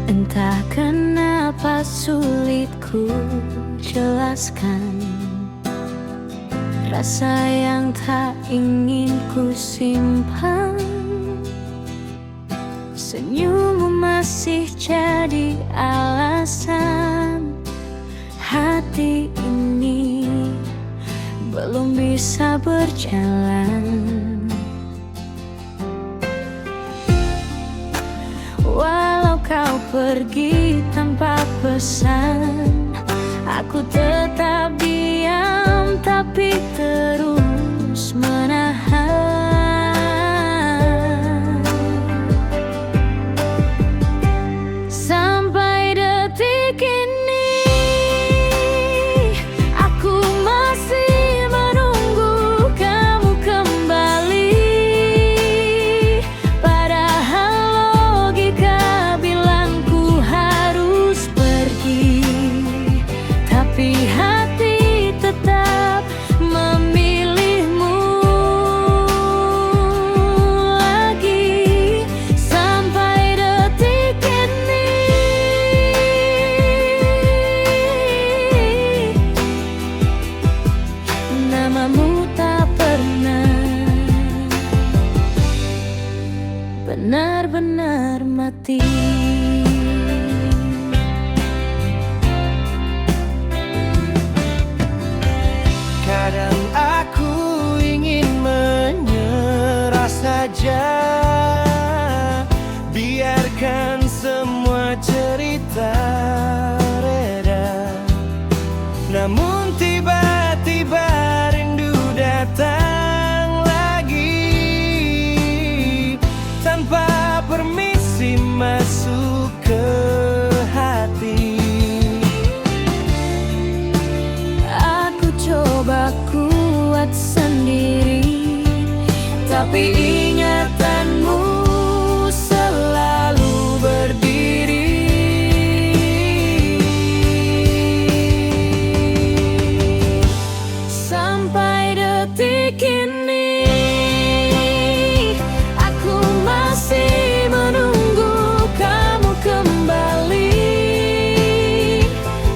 Entah kenapa sulit ku jelaskan rasa yang tak ingin ku simpan. Senyummu masih jadi alasan hati ini belum bisa berjalan. Walau kau pergi tanpa pesan, aku tetap diam tapi terus menahan. Sampai detik ini aku masih menunggu kamu kembali. Padahal logika bilang ku harus pergi, tapi hati tetap memilihmu lagi. Sampai detik ini namamu tak pernah benar-benar mati. Kadang aku ingin menyerah saja, biarkan semua cerita reda. Namun tiba-tiba rindu datang lagi, tanpa permisi masuk ke hati. Aku coba kuat sendiri, tapi ingatanmu selalu berdiri. Sampai detik ini aku masih menunggu kamu kembali.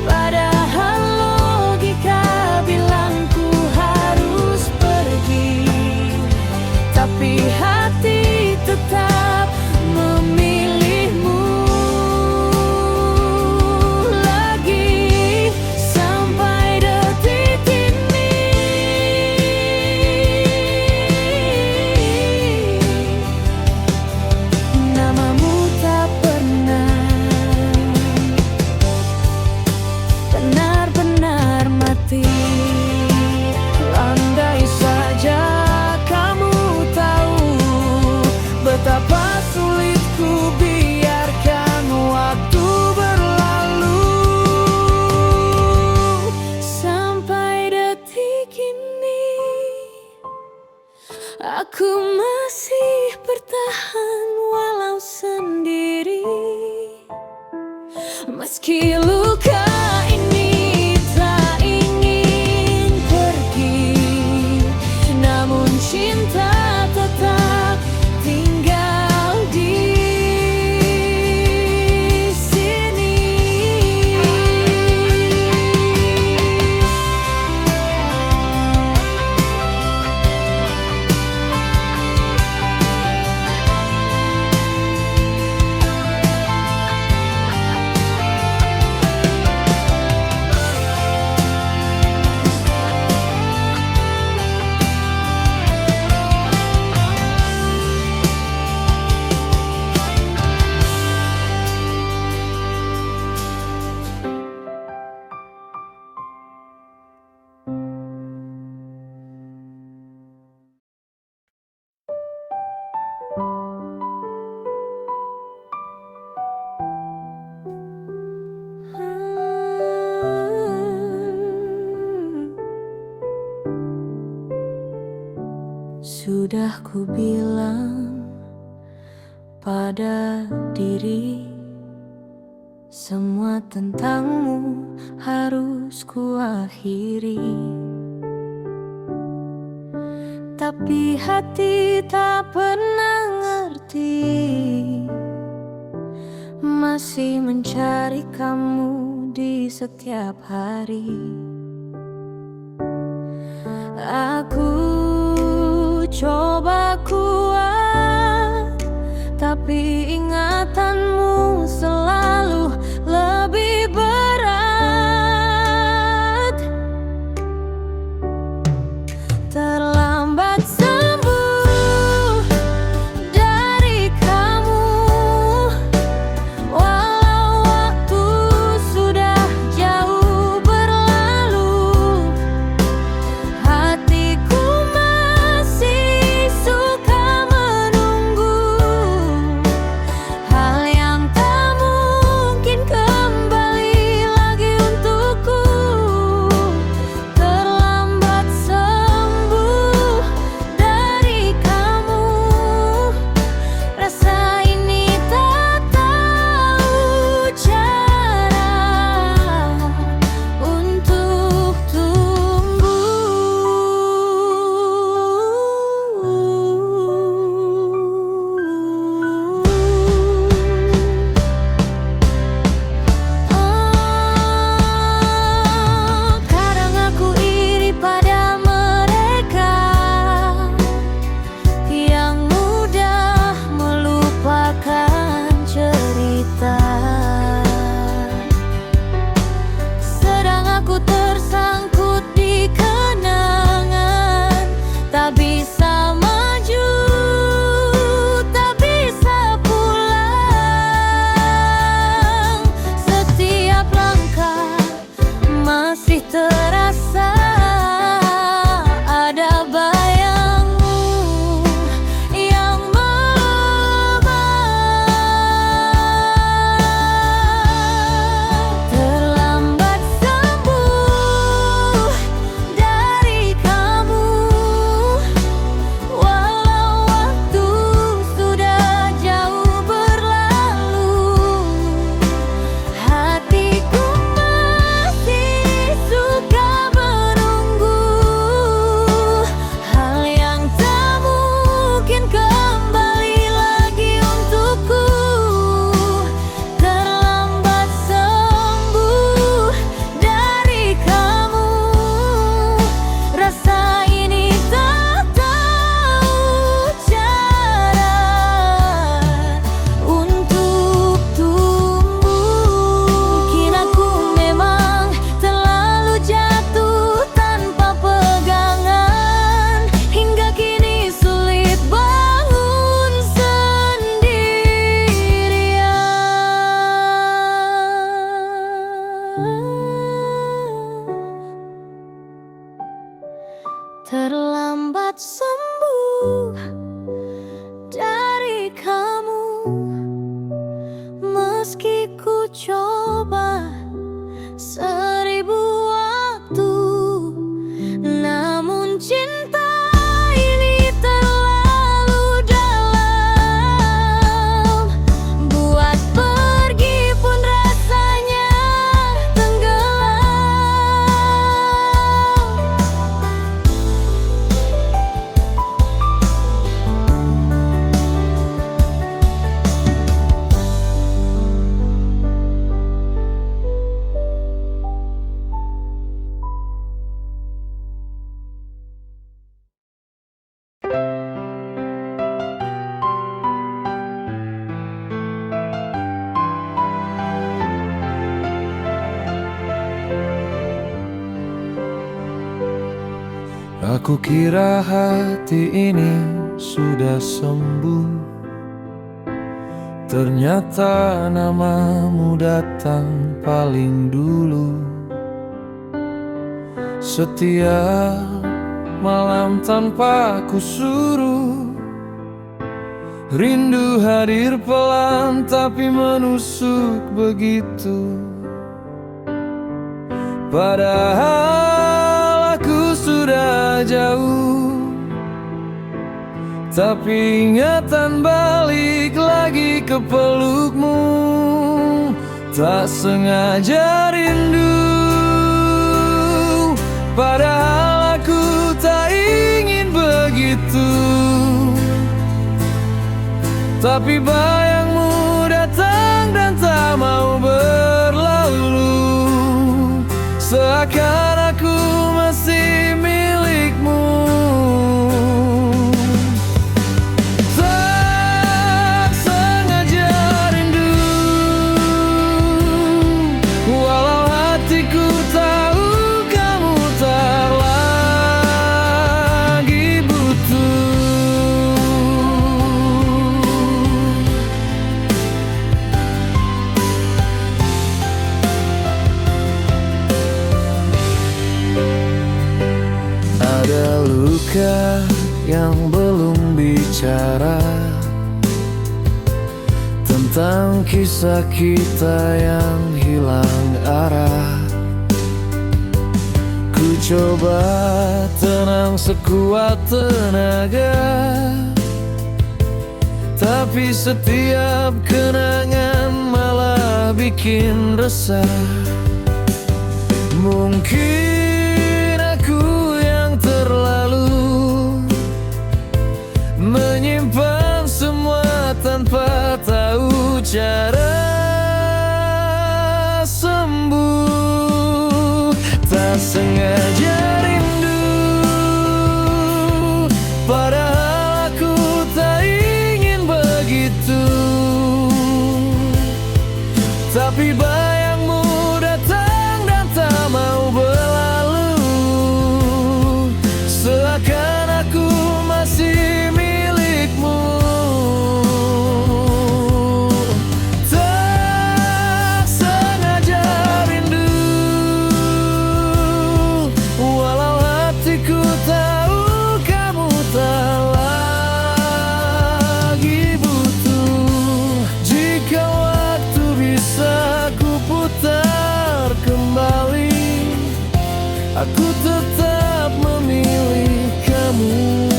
Padahal logika bilang ku harus pergi, tapi hati tetap memilihmu lagi. Sampai detik ini namamu tak pernah benar-benar mati. Andai saja kamu tahu betapa sulitku biarkan waktu berlalu. Sampai detik ini aku masih bertahan walau sendiri. Meski luka ini tak ingin pergi, namun cinta tetap tinggal di sini. Sudah ku bilang pada diri, semua tentangmu harus ku akhiri. Tapi hati tak pernah ngerti, masih masih mencari kamu di setiap hari. Aku coba kuat, tapi ingatanmu selalu lebih berat. Terlambat sembuh dari kamu, walau waktu sudah jauh berlalu. Hatiku masih suka menunggu hal yang tak mungkin kembali lagi untukku. Terlambat sembuh dari kamu, rasa ini tak tahu cara untuk kadang aku iri pada mereka yang mudah melupakan cerita, sedang aku tersangkut di kenangan, tak bisa maju, tak bisa pulang. Setiap langkah masih terasa ada bayangmu yang melemah. Terlambat sembuh dari kamu, walau waktu sudah jauh berlalu. Hatiku masih suka menunggu hal yang tak mungkin kembali lagi untukku. Terlambat sembuh dari kamu, rasa ini tak tahu cara untuk tumbuh. Mungkin aku memang terlalu jatuh tanpa pegangan, hingga kini sulit bangun sendirian. Terlambat sembuh dari kamu, meski ku coba 1000 waktu, namun cinta ini terlalu dalam, buat pergi pun rasanya tenggelam. Aku kira hati ini sudah sembuh, ternyata namamu datang paling dulu. Setiap malam tanpa ku suruh, rindu hadir pelan tapi menusuk begitu. Padahal aku sudah jauh, tapi ingatan balik lagi ke pelukmu. Tak sengaja rindu, padahal aku tak ingin begitu. Tapi bayangmu datang dan tak seakan aku masih milikmu. Tak sengaja rindu, walau hatiku tahu kamu tak lagi butuh. Ada luka yang belum bicara tentang kisah kita yang hilang arah. Ku coba tenang sekuat tenaga, tapi setiap kenangan malah bikin resah. Mungkin aku yang terlalu menyimpan semua tanpa tahu cara sembuh. Tak sengaja rindu, padahal aku tak ingin begitu. Tapi bayangmu datang dan tak mau berlalu, seakan aku masih milikmu. Tak sengaja rindu, walau hatiku tahu kamu tak lagi butuh. Jika waktu bisa ku putar kembali, aku tetap memilih kamu.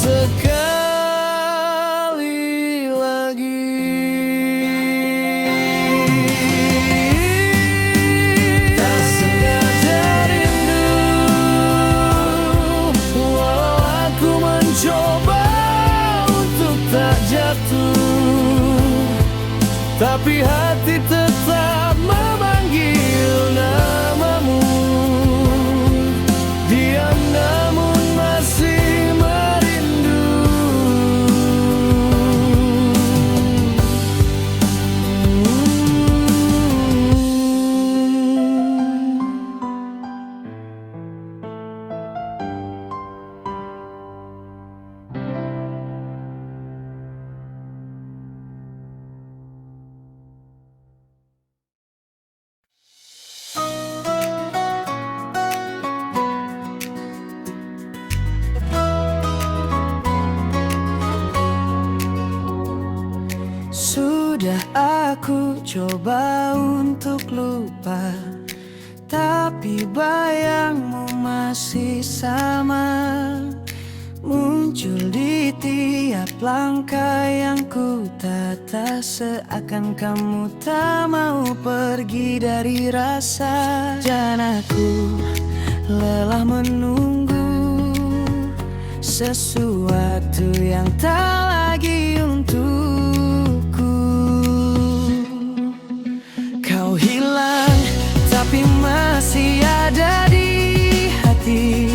Sekali lagi, tak sengaja rindu, walau aku mencoba untuk tak jatuh, tapi hati tetap memanggil namamu. Diam namun masih merindu. Sudah aku coba untuk lupa, tapi bayangmu masih sama, muncul di tiap langkah yang ku tata, seakan kamu tak mau pergi dari rasa. Dan aku lelah menunggu sesuatu yang tak lagi untukku. Kau hilang, tapi masih ada di hati,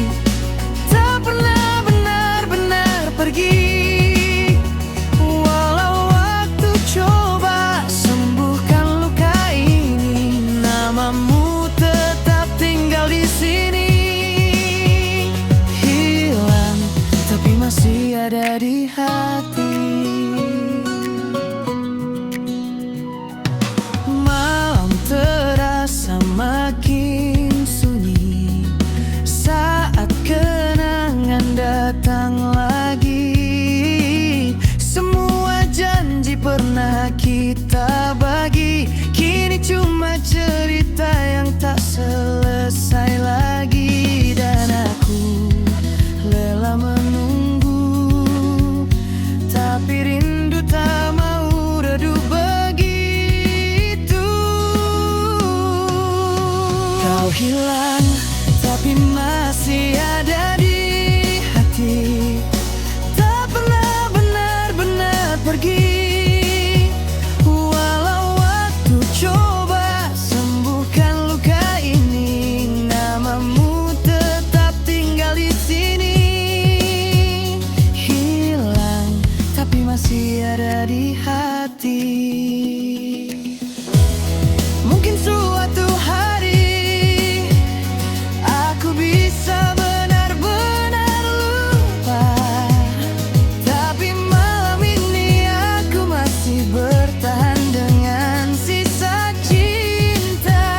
tak pernah benar-benar pergi. Walau waktu coba sembuhkan luka ini, namamu tetap tinggal di sini. Hilang, tapi masih ada di hati. Malam terasa makin sunyi saat kenangan datang lagi. Semua janji pernah kita bagi, kini cuma cerita yang tak selesai lagi. Dan aku lelah menunggu, tapi rindu tak mau redup begitu. Kau hilang, tapi masih ada di hati, tak pernah benar-benar pergi. Walau waktu coba sembuhkan luka masih ada di hati. Mungkin suatu hari aku bisa benar-benar lupa, tapi malam ini aku masih bertahan dengan sisa cinta.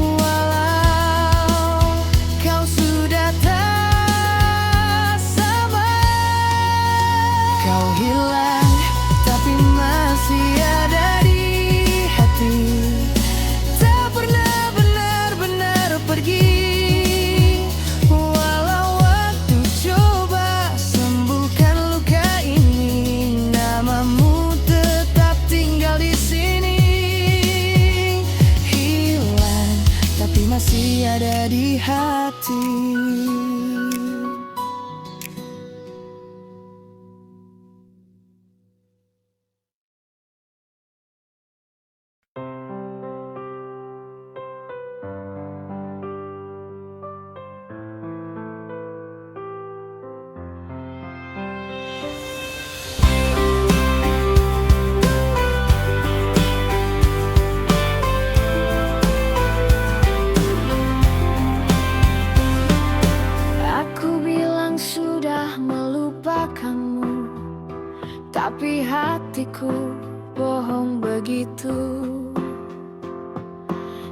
Walau kau sudah tak sama, kau hilang tapi masih ada di hati. Tak pernah benar-benar pergi, walau waktu coba sembuhkan luka ini, namamu tetap tinggal di sini. Hilang tapi masih ada di hati. Aku bilang sudah melupakanmu, tapi hatiku bohong begitu.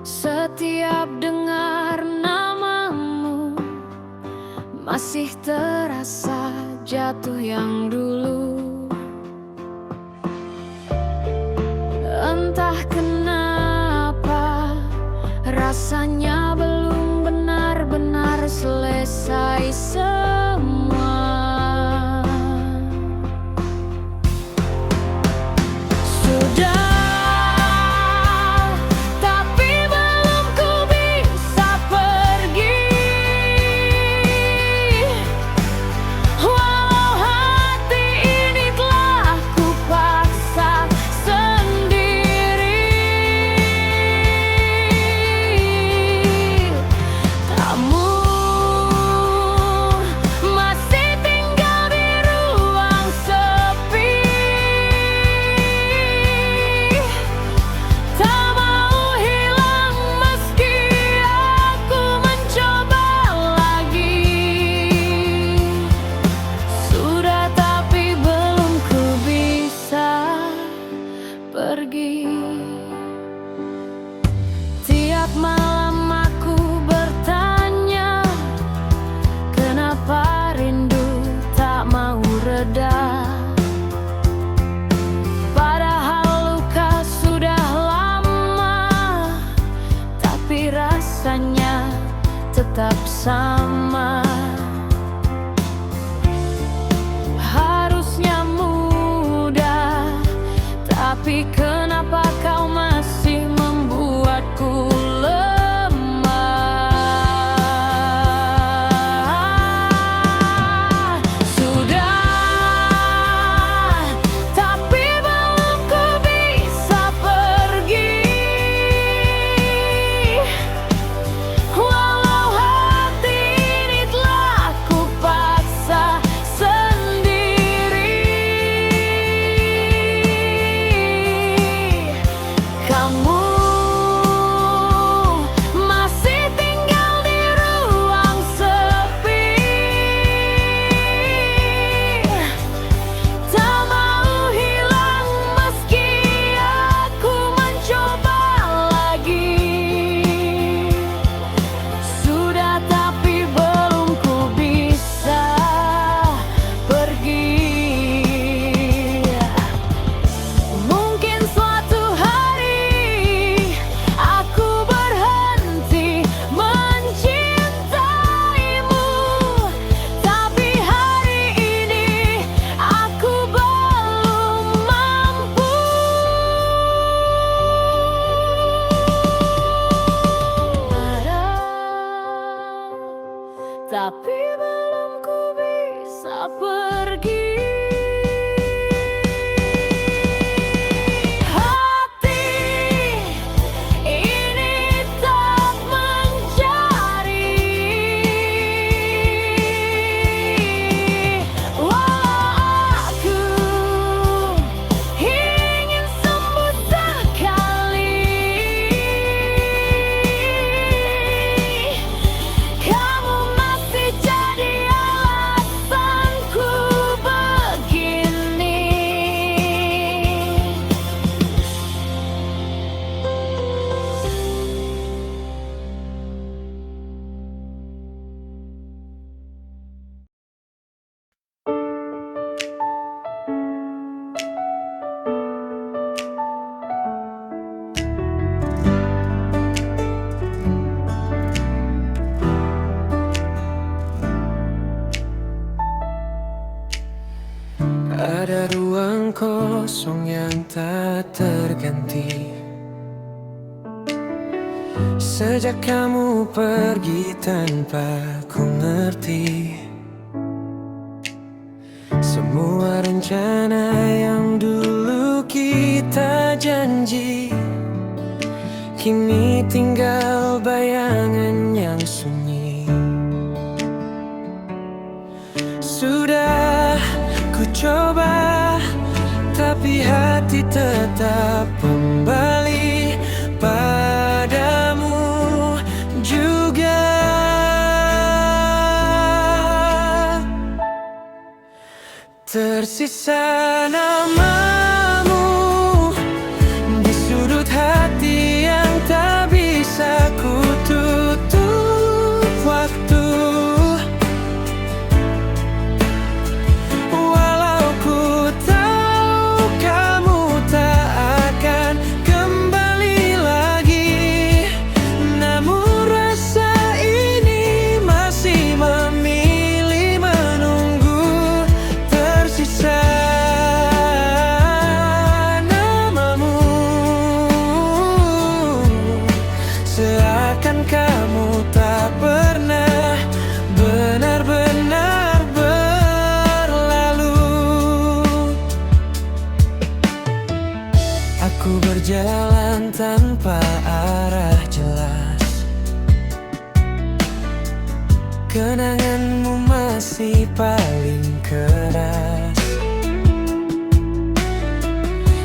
Setiap dengar namamu, masih terasa jatuh yang dulu. Entah kenapa rasanya belum benar-benar selesai semua. Sudah, tapi belum ku bisa pergi. Walau hati ini telah ku paksa sendiri. Kamu masih tinggal di ruang sepi. Tak mau hilang meski aku mencoba lagi. Sudah tapi belum ku bisa pergi. Tiap malam aku bertanya, kenapa rindu tak mau reda? Padahal luka sudah lama, tapi rasanya tetap sama. Harusnya mudah, tapi kenapa kau masih membuatku lemah? Sudah, tapi belum ku bisa pergi. Walau hati ini telah ku paksa sendiri. Kamu masih tinggal di ruang sepi. Tak mau hilang meski aku mencoba lagi. Sudah tapi belum ku bisa pergi. Mungkin suatu hari aku berhenti mencintaimu, tapi hari ini aku belum mampu. Tapi belum ku bisa pergi. Hati ini tak mencari. Walau Ada ruang kosong yang tak terganti sejak kamu pergi tanpa ku ngerti. Semua rencana yang dulu kita janji kini tinggal bayangan yang sunyi. Sudah ku coba, tapi hati tetap kembali padamu juga. Tersisa namamu di sudut hati yang tak bisa ku tutup waktu. Walau ku tahu kamu tak akan kembali lagi, namun rasa ini masih memilih menunggu. Tersisa namamu, seakan kamu tak pernah benar-benar berlalu. Aku berjalan tanpa arah jelas, kenanganmu masih paling keras.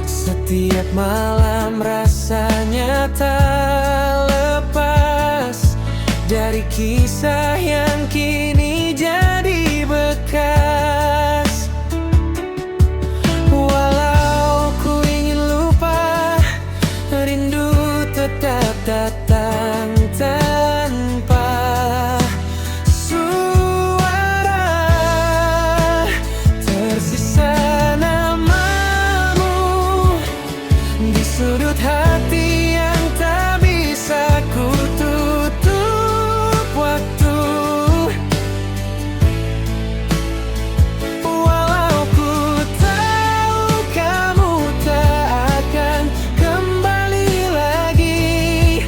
Setiap malam rasanya tak lepas dari kisah yang kini jadi bekas. Walau ku ingin lupa, rindu tetap datang tanpa suara. Tersisa namamu di sudut hati yang tak bisa ku tutup waktu. Walau ku tahu kamu tak akan kembali lagi,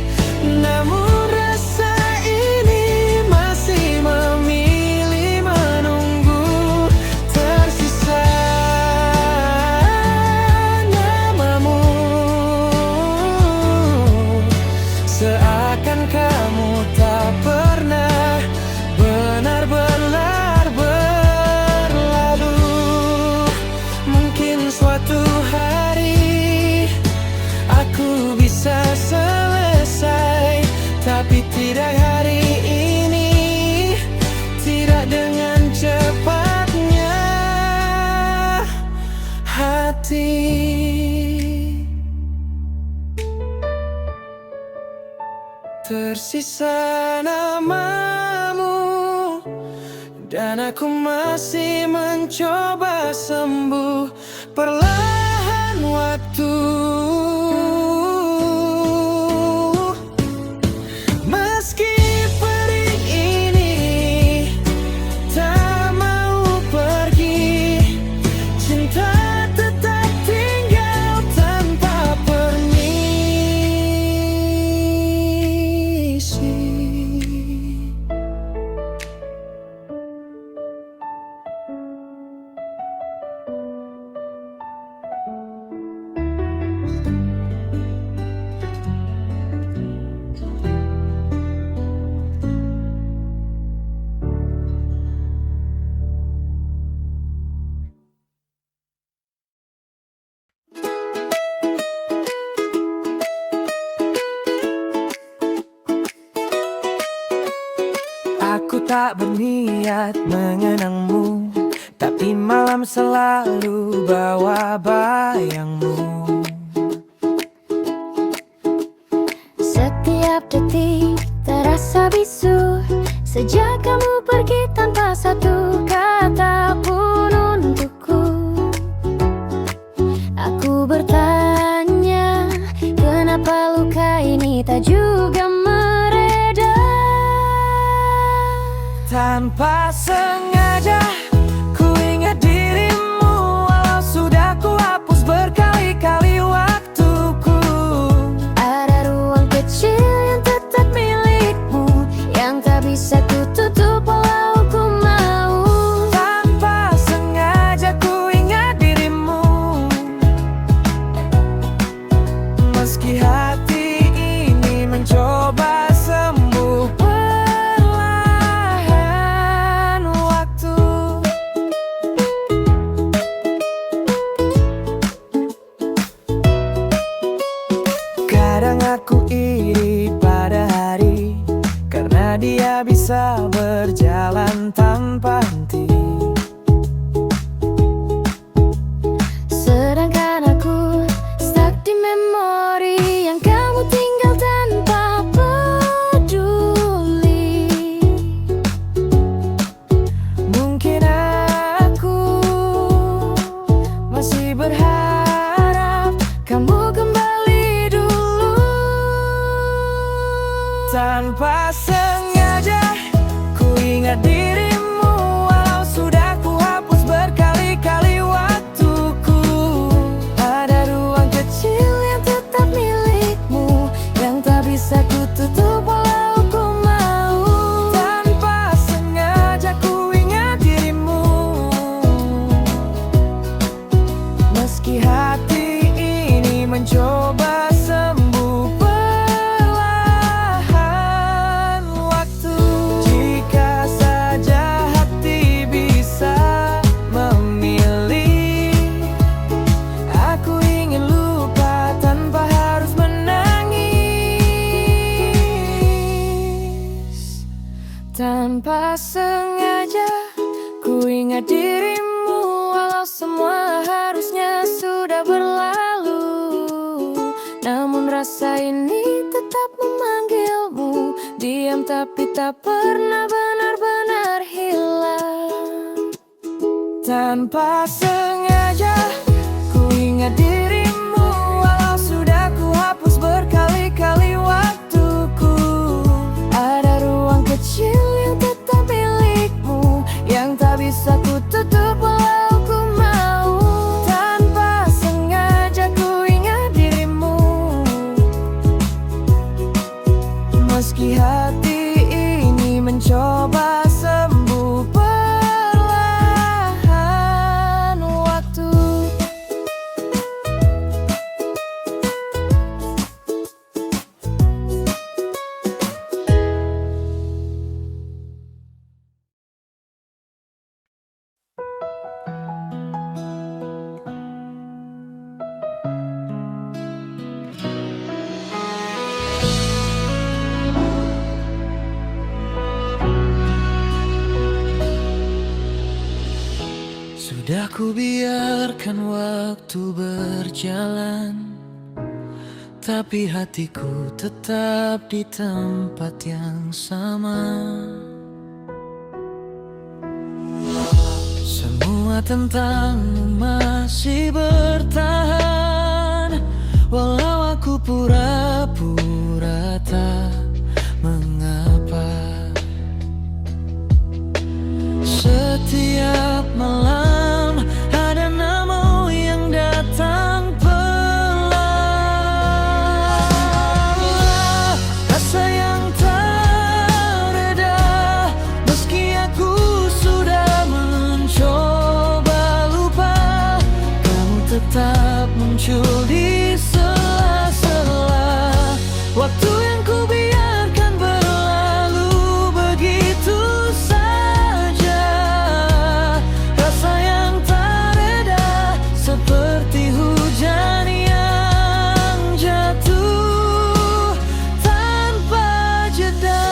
namun rasa ini masih memilih menunggu. Tersisa namamu, seakan kamu tak pernah benar-benar berlalu. Mungkin suatu hari aku bisa selesai, tapi tidak hari ini, tidak dengan cepatnya hati. Tersisa namamu, dan aku masih mencoba sembuh perlahan waktu. Meski perih ini tak mau pergi, cinta tetap tinggal tanpa permisi. Aku tak berniat mengenangmu, tapi malam selalu bawa bayangmu. Setiap detik terasa bisu sejak kamu pergi tanpa satu kata pun untukku. Aku bertanya, kenapa luka ini tak juga mereda? Tanpa sengaja ku ingat dirimu, tak bisa berjalan tanpa henti. Sedangkan aku stuck di memori yang kamu tinggal tanpa peduli. Mungkin aku masih berharap Kamu kembali dulu. tanpa sengaja. Ku ingat dirimu walau sudah ku hapus berkali-kali waktuku. Ada ruang kecil yang tetap milikmu, yang tak bisa ku tutup walau ku mau. Tanpa sengaja ku ingat dirimu, meski hati ini mencoba sembuh perlahan waktu. Jika saja hati bisa memilih, aku ingin lupa tanpa harus menangis. Tanpa sengaja ku ingat dirimu walau semua harusnya sudah berlalu. Namun rasa ini tetap memanggilmu, diam tapi tak pernah benar-benar hilang. Tanpa sengaja ku ingat dirimu walau sudah ku hapus berkali-kali waktuku. Ada ruang kecil yang tetap milikmu, yang tak bisa ku tutup walau ku mau. Tanpa sengaja ku ingat dirimu, meski hati ini mencoba sembuh perlahan waktu. Sudah ku biarkan waktu berjalan, tapi hatiku tetap di tempat yang sama. Semua tentangmu masih bertahan, walau aku pura-pura tak mengapa. Setiap malam ada namamu yang datang pelan. Rasa yang tak reda, meski aku sudah mencoba lupa. Kamu tetap muncul di sela-sela waktu yang ku biarkan berlalu begitu saja. Rasa yang tak reda seperti hujan yang jatuh tanpa jeda.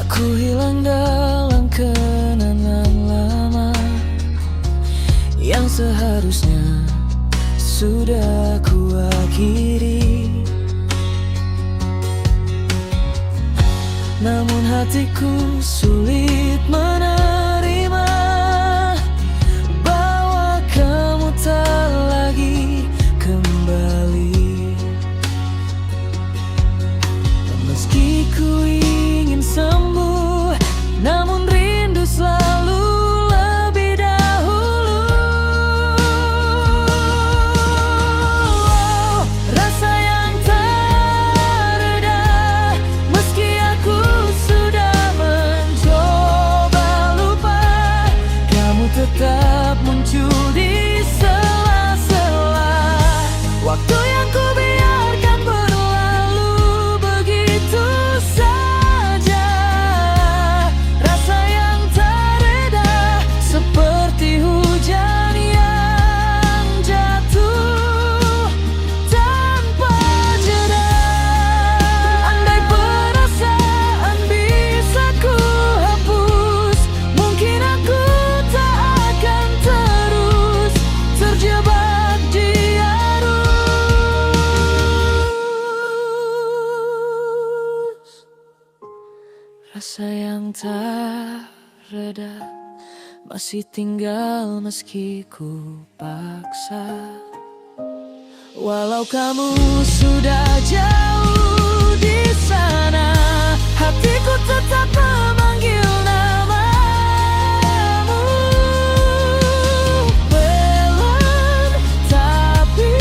Aku hilang dalam kenangan lama yang seharusnya sudah ku akhiri. Namun hatiku sulit menerima bahwa kamu tak lagi kembali. Meski ku ingin sembuh, namun rindu selalu lebih dahulu. Rasa yang tak reda, meski aku sudah mencoba lupa. Rasa yang tak reda masih tinggal meski ku paksa. Walau kamu sudah jauh di sana, hatiku tetap memanggil namamu. Pelan tapi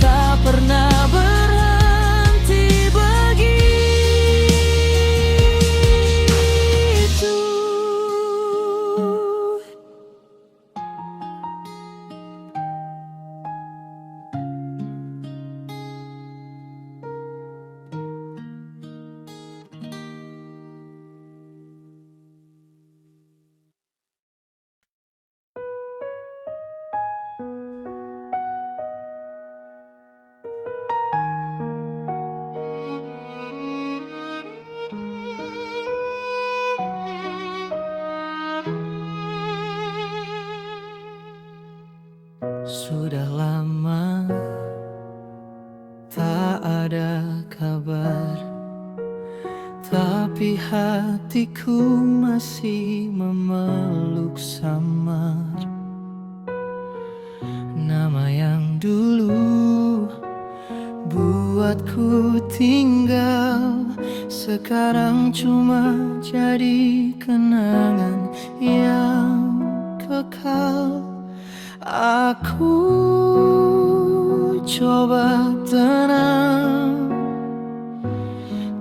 tak pernah berhenti begitu. Sudah lama tak ada kabar, tapi hatiku masih memeluk samar. Nama yang dulu buatku tinggal, sekarang cuma jadi kenangan yang kekal. Aku coba tenang,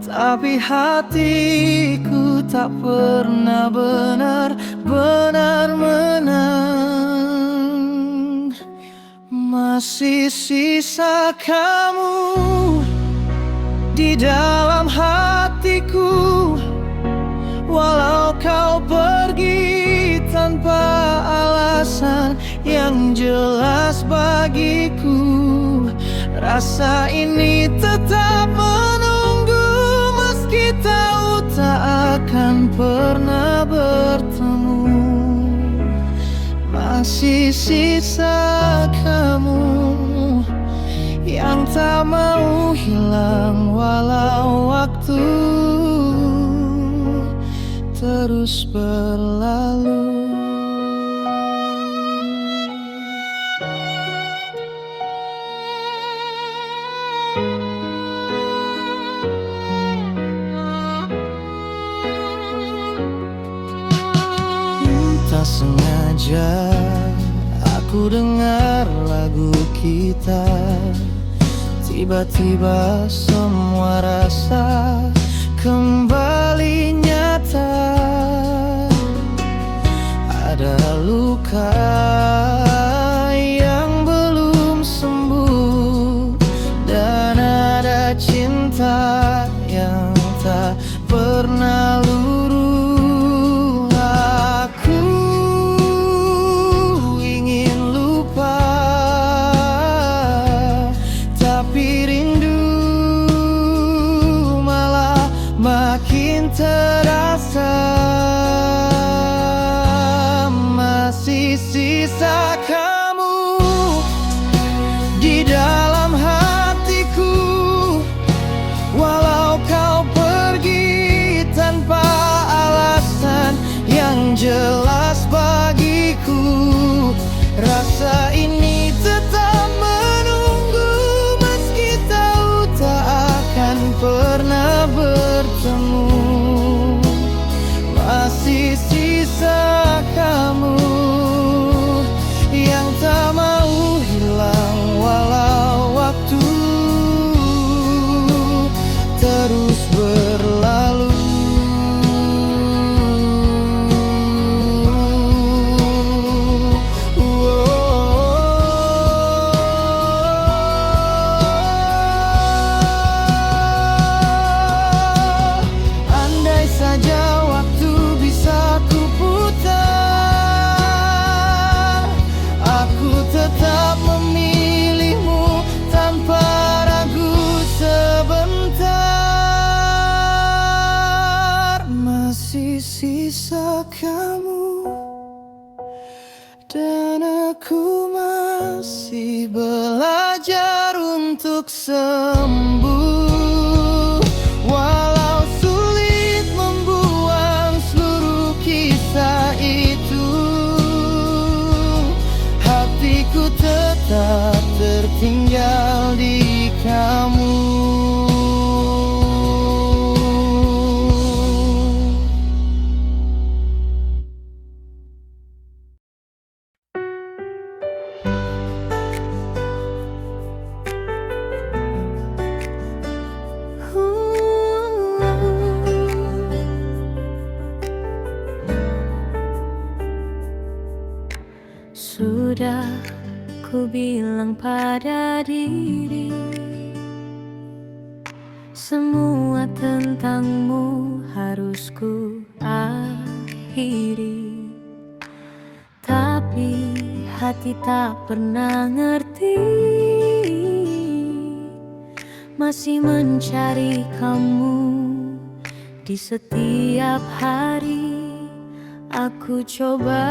tapi hatiku tak pernah benar-benar menang. Masih sisa kamu di dalam hatiku, walau kau pergi tanpa alasan yang jelas bagiku. Rasa ini tetap menunggu, meski tahu tak akan pernah bertemu. Masih sisa kamu yang tak mau hilang, walau waktu terus berlalu. Tak sengaja aku dengar lagu kita, tiba-tiba semua rasa kembali nyata. Ada luka yang belum sembuh, dan ada cinta yang tak pernah luruh. Aku ingin lupa, tapi rindu malah makin terasa. Masih sisa kamu di dalam hatiku, walau kau pergi tanpa alasan yang jelas bagiku. Rasa ini tetap menunggu, meski tahu tak akan pernah bertemu. Masih sisa kamu yang tak mau hilang, walau waktu terus berlalu. Andai saja waktu bisa kuputar, aku tetap memilihmu tanpa ragu sebentar. Masih sisa kamu, dan aku masih belajar untuk sembuh. Walau sulit membuka tak tertinggal di kamu. Sudah ku bilang pada diri, semua tentangmu harus ku akhiri. Tapi hati tak pernah ngerti, masih mencari kamu di setiap hari. Aku coba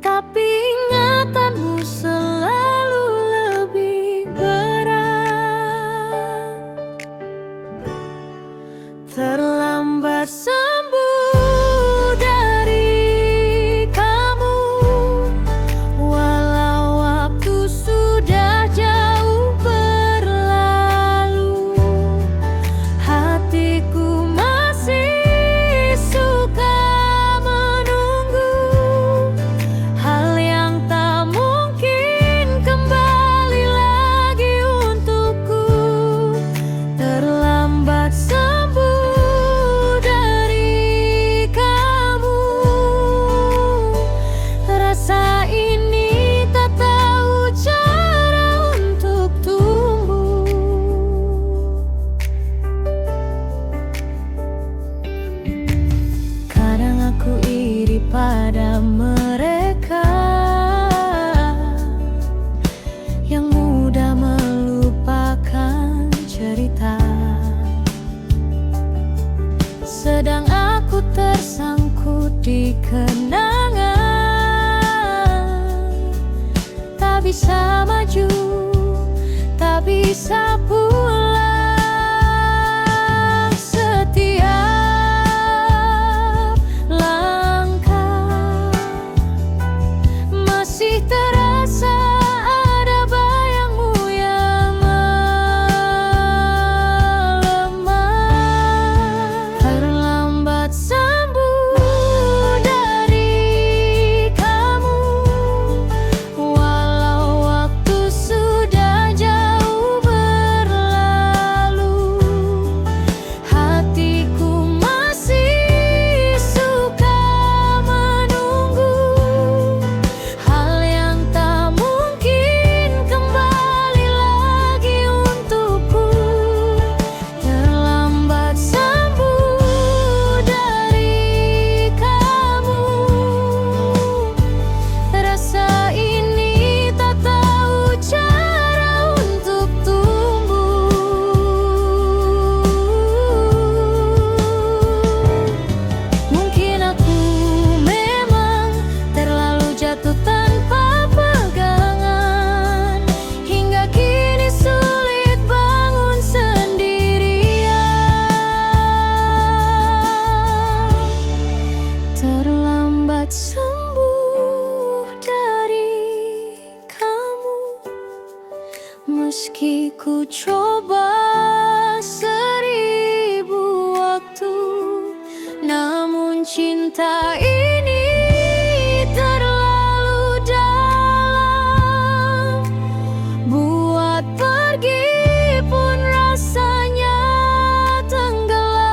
tapi ingatanmu selalu lebih berat. Terlambat sembuh dari kamu, walau waktu sudah jauh berlalu. Hatiku masih suka menunggu hal yang tak mungkin kembali lagi untukku. Terlambat sembuh dari kamu, rasa ini tak tahu cara untuk tumbuh. Kadang aku iri pada mereka yang mudah melupakan cerita, sedang aku tersangkut di kenangan. Tak bisa maju, tak bisa pulang. Setiap langkah masih terasa ada bayangmu yang melemah. Terlambat sembuh dari kamu, walau waktu sudah jauh berlalu. Hatiku masih suka menunggu hal yang tak mungkin kembali lagi untukku. Terlambat sembuh dari kamu, rasa ini tak tahu cara untuk tumbuh. Mungkin aku memang terlalu jatuh tanpa pegangan, hingga kini sulit bangun sendirian. Terlambat sembuh dari kamu, meski ku coba seribu waktu, namun cinta ini terlalu dalam, buat pergi pun rasanya tenggelam.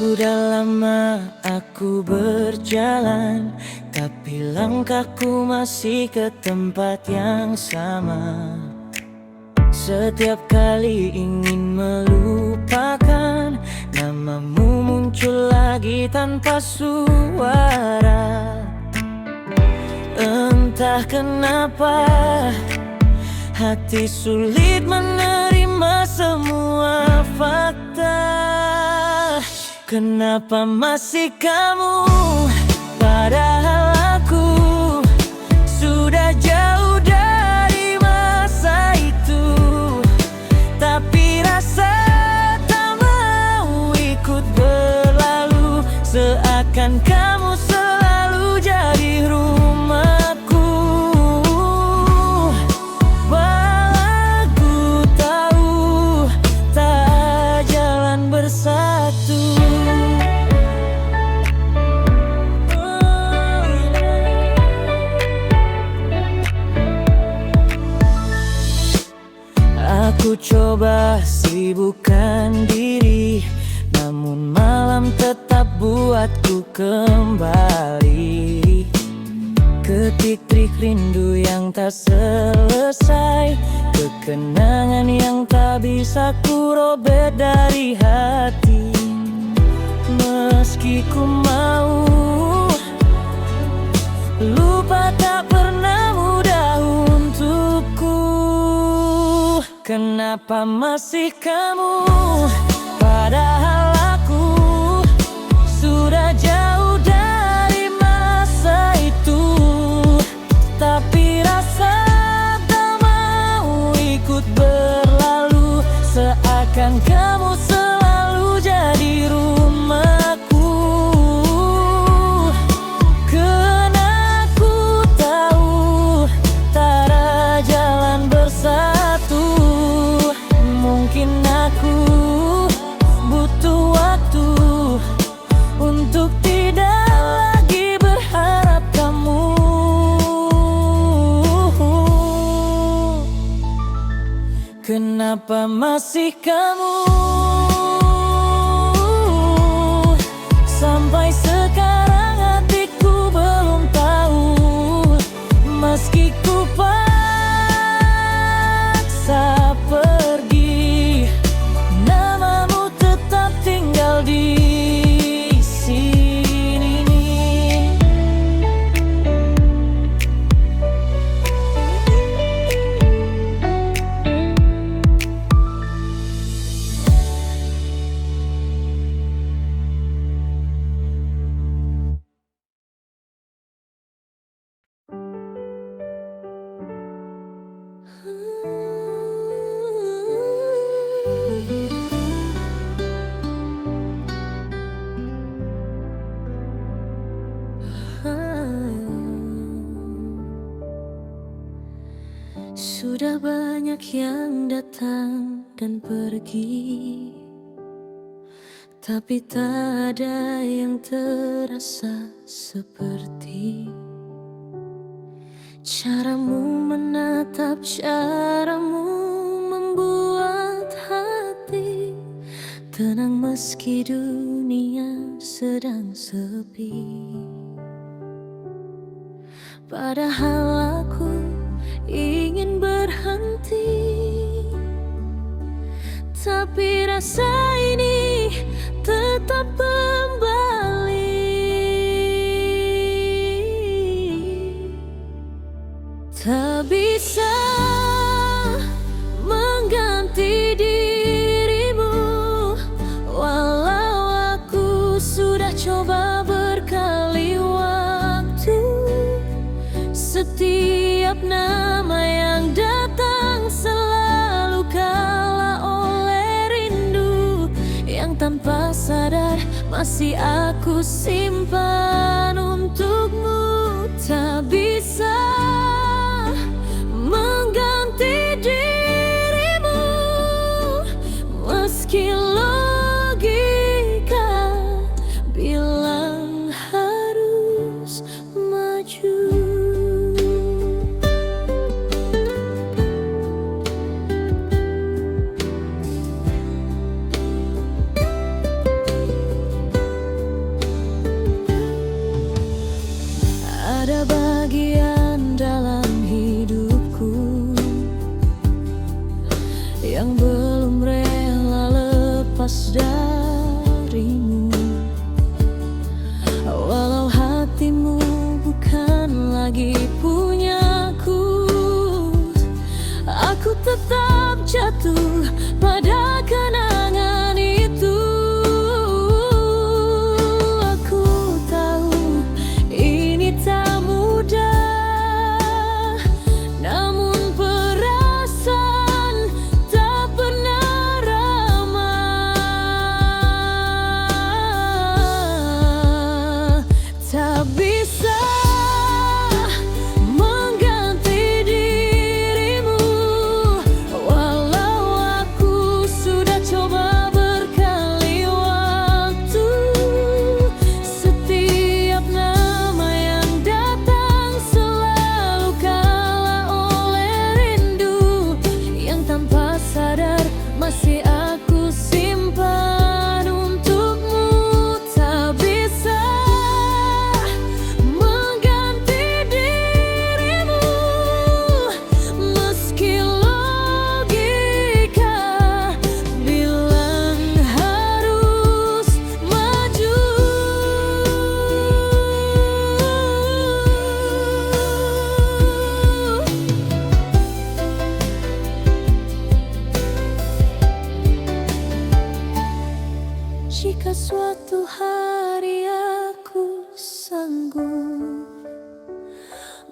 Sudah lama aku berjalan, tapi langkahku masih ke tempat yang sama. Setiap kali ingin melupakan, namamu muncul lagi tanpa suara. Entah kenapa hati sulit menerima semua fakta. Kenapa masih kamu, padahal aku sudah jauh dari masa itu. Tapi rasa tak mau ikut berlalu, seakan kamu selalu jadi rumahku. Walau ku tahu tak jalan bersatu. Aku coba sibukkan diri, namun malam tetap buatku kembali ke titik rindu yang tak selesai, ke kenangan yang tak bisa ku robek dari hati. Meski ku mau lupa, tak pernah mudah untukku. Kenapa masih kamu, padahal aku sudah jauh dari masa itu. Tapi rasa tak mau ikut berlalu, seakan kamu selalu jadi rumahku. Karena aku tahu tak ada jalan bersatu. Mungkin aku butuh waktu untuk tidak lagi berharap kamu. Kenapa masih kamu? Sampai sekarang hatiku belum tahu. Meski ku paksa pergi, namamu tetap tinggal di sini. Sudah banyak yang datang dan pergi, tapi tak ada yang terasa seperti caramu menatap, caramu membuat hati tenang meski dunia sedang sepi. Padahal aku ingin berhenti, tapi rasa ini tetap kembali. Tak bisa mengganti dirimu, walau aku sudah coba berkali waktu. Setiap nama yang datang selalu kalah oleh rindu yang tanpa sadar masih aku simpan untukmu. Tak bisa mengganti dirimu, meski logika bilang harus maju. tetap jatuh pada kenangan itu. Aku tahu ini tak mudah, namun perasaan tak pernah ramah. Tak bisa mengganti dirimu, walau aku sudah coba berkali waktu. Setiap nama yang datang selalu kalah oleh rindu yang tanpa sadar masih aku simpan untukmu. Tak bisa mengganti dirimu, meski logika bilang harus maju. Jika suatu hari aku sanggup,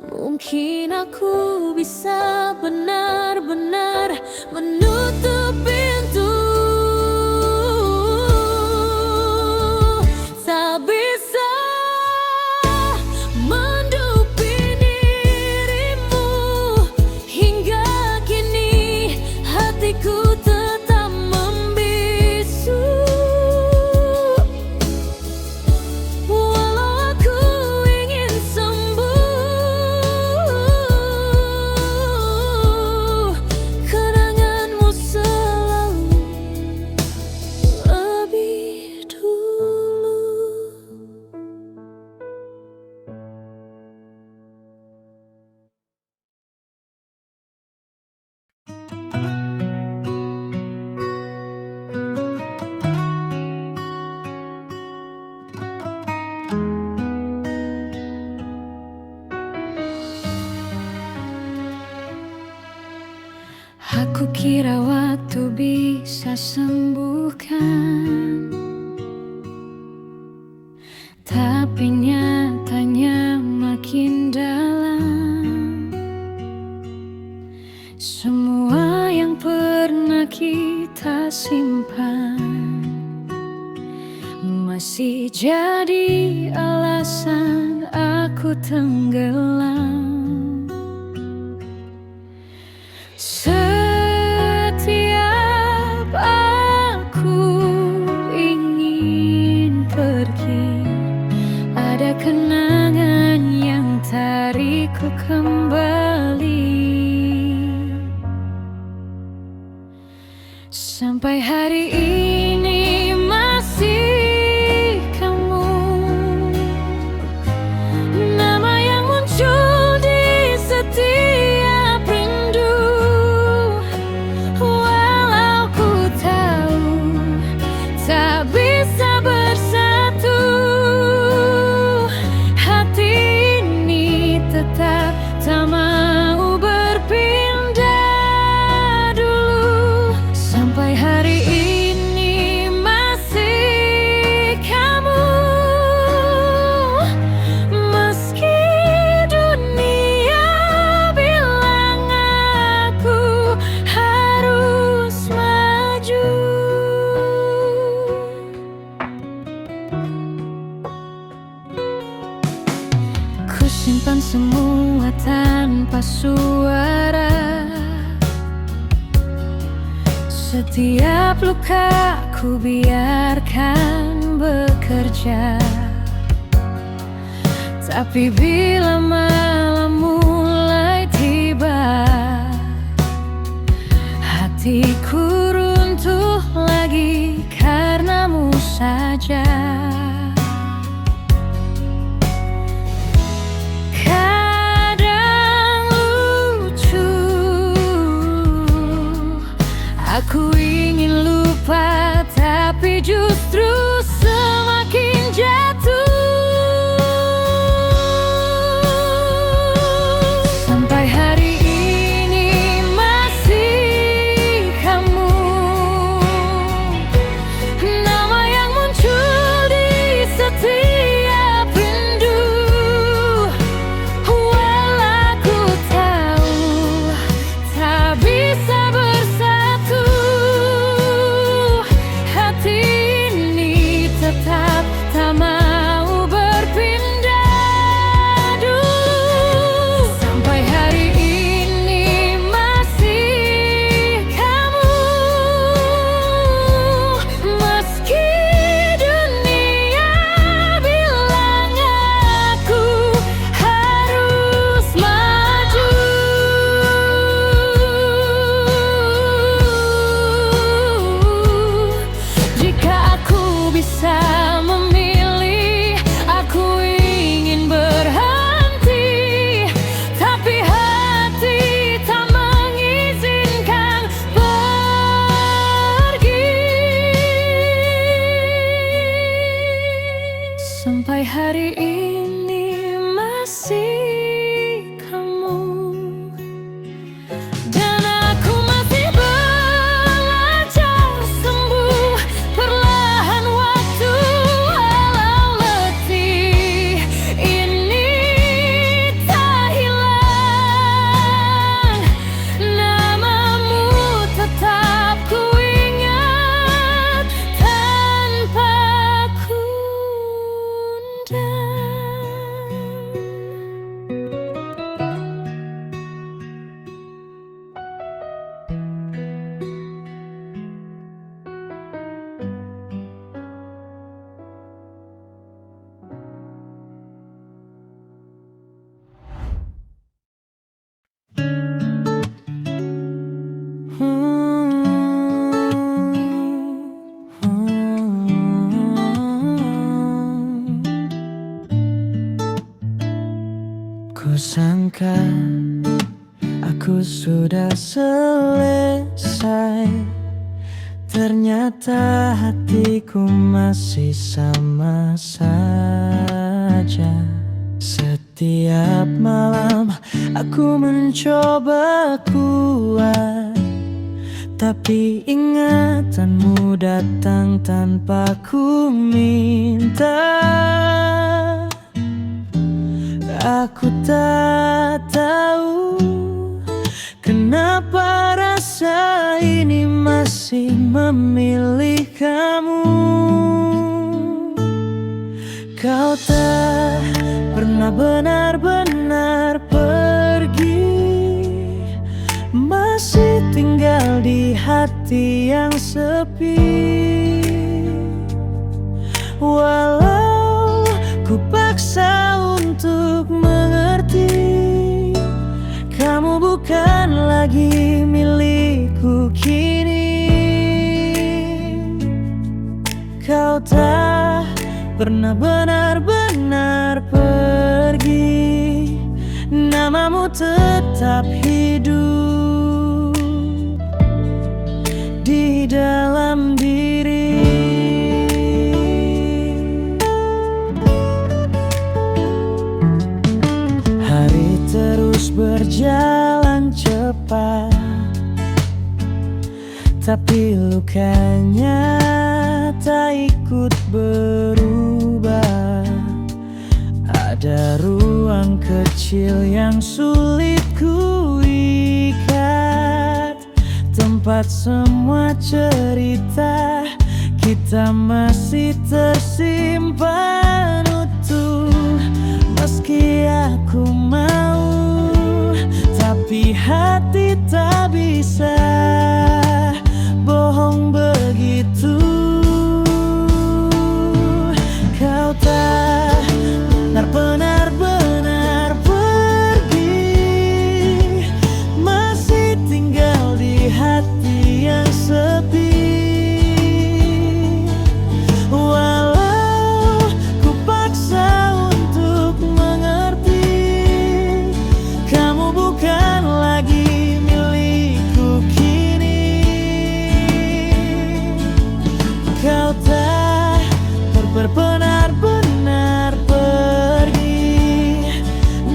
mungkin aku bisa benar-benar menutup pintu. Tak bisa mendupi dirimu, hingga kini hatiku tetap membisu. Walau aku ingin sembuh, kenanganmu selalu lebih dulu. Aku kira waktu bisa sembuhkan, tapi nyatanya makin dalam. Semua yang pernah kita simpan masih jadi alasan aku tenggelam. Setiap aku ingin pergi, ada kenangan yang tarikku kembali. Sampai hari ini masih kamu, nama yang muncul di setiap rindu. Walau ku tahu tak bisa bersatu, hati ini tetap tak mau berpindah dulu. Sampai hari ini masih kamu, meski dunia bilang aku harus maju. Ku simpan semua tanpa suara, setiap luka ku biarkan bekerja. Tapi bila malam mulai tiba, hatiku runtuh lagi karenamu saja. Kadang lucu, aku ingin lupa, tapi justru semakin jatuh. Aku sudah selesai, ternyata hatiku masih sama saja. Setiap malam aku mencoba kuat, tapi ingatanmu datang tanpa ku minta. Aku tak tahu kenapa rasa ini masih memilih kamu. Kau tak pernah benar-benar pergi, masih tinggal di hati yang sepi. Walau ku paksa untuk mengerti, kamu bukan lagi milikku kini. Kau tak pernah benar-benar pergi, namamu tetap hidup di dalam diri. Hari terus berjalan cepat, tapi lukanya tak ikut berubah. Ada ruang kecil yang sulit ku ikat, tempat semua cerita kita masih tersimpan utuh. Meski aku mau, tapi hati tak bisa bohong begitu. Kau tak benar-benar pergi, masih tinggal di hati yang sepi. Walau ku paksa untuk mengerti, kamu bukan lagi milikku kini. Kau tak benar-benar pergi,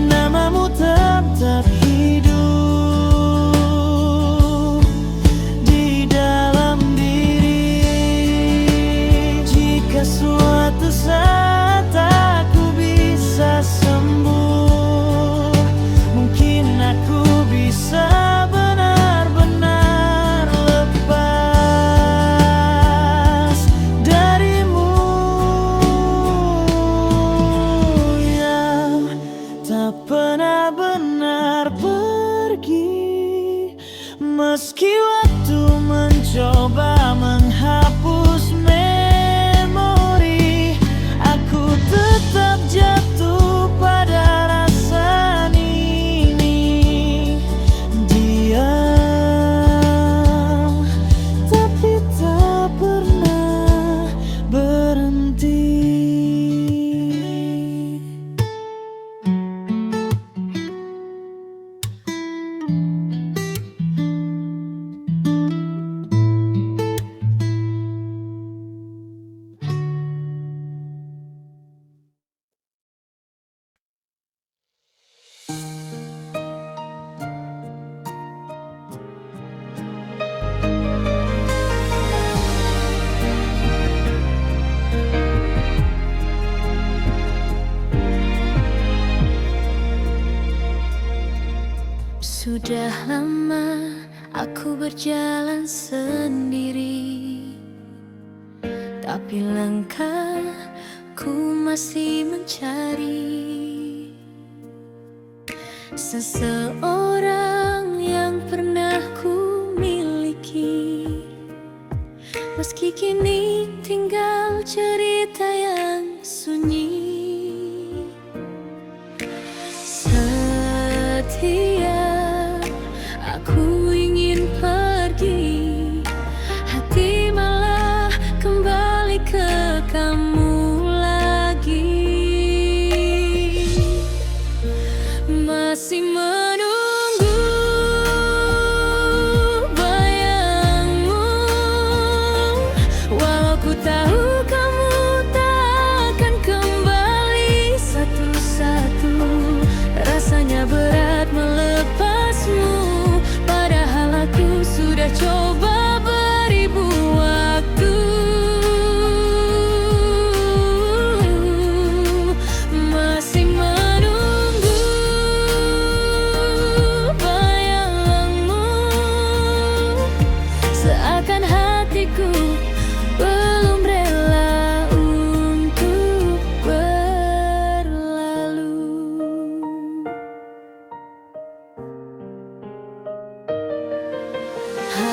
namamu tetap hidup di dalam diri. Jika suatu saat aku bisa sembuh, mungkin aku bisa benar-benar lepas darimu yang tak pernah benar pergi. Meski waktu mencoba menghapus memori, aku tetap jatuh pada rasa ini. Diam, tapi tak pernah berhenti. Sudah lama aku berjalan sendiri, tapi langkahku masih mencari seseorang yang pernah ku miliki. Meski kini tinggal cerita yang sunyi, setiap aku ingin pergi, hati malah kembali ke kamu lagi. Masih menunggu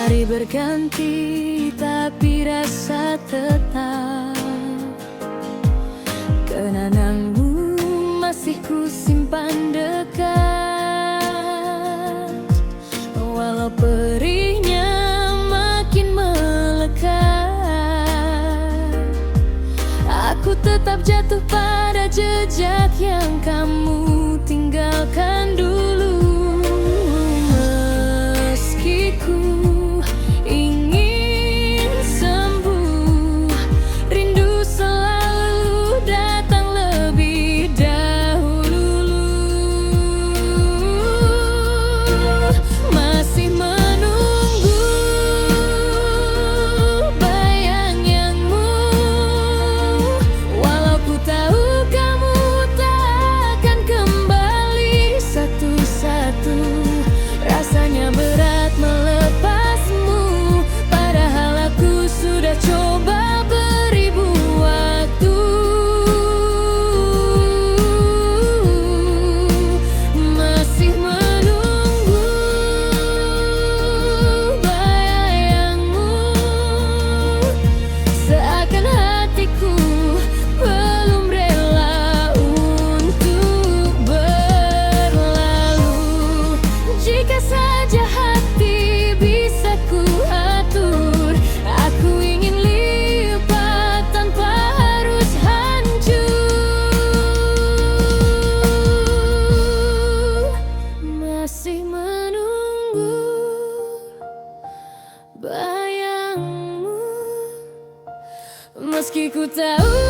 Hari berganti tapi rasa tetap. Kenanganmu masih ku simpan dekat, walau perihnya makin melekat. Aku tetap jatuh pada jejak yang kamu tinggalkan dulu. Meski ku ingin sembuh, rindu selalu datang lebih dahulu. Masih menunggu bayang-yangmu, walau ku tahu kamu tak akan kembali. Satu-satu rasanya berat melepasmu, padahal aku sudah coba beribu waktu. Masih menunggu bayangmu, seakan hatiku belum rela untuk berlalu. Jika saja hati bisa ku atur, aku ingin lipat tanpa harus hancur. Masih menunggu bayangmu, meski ku tahu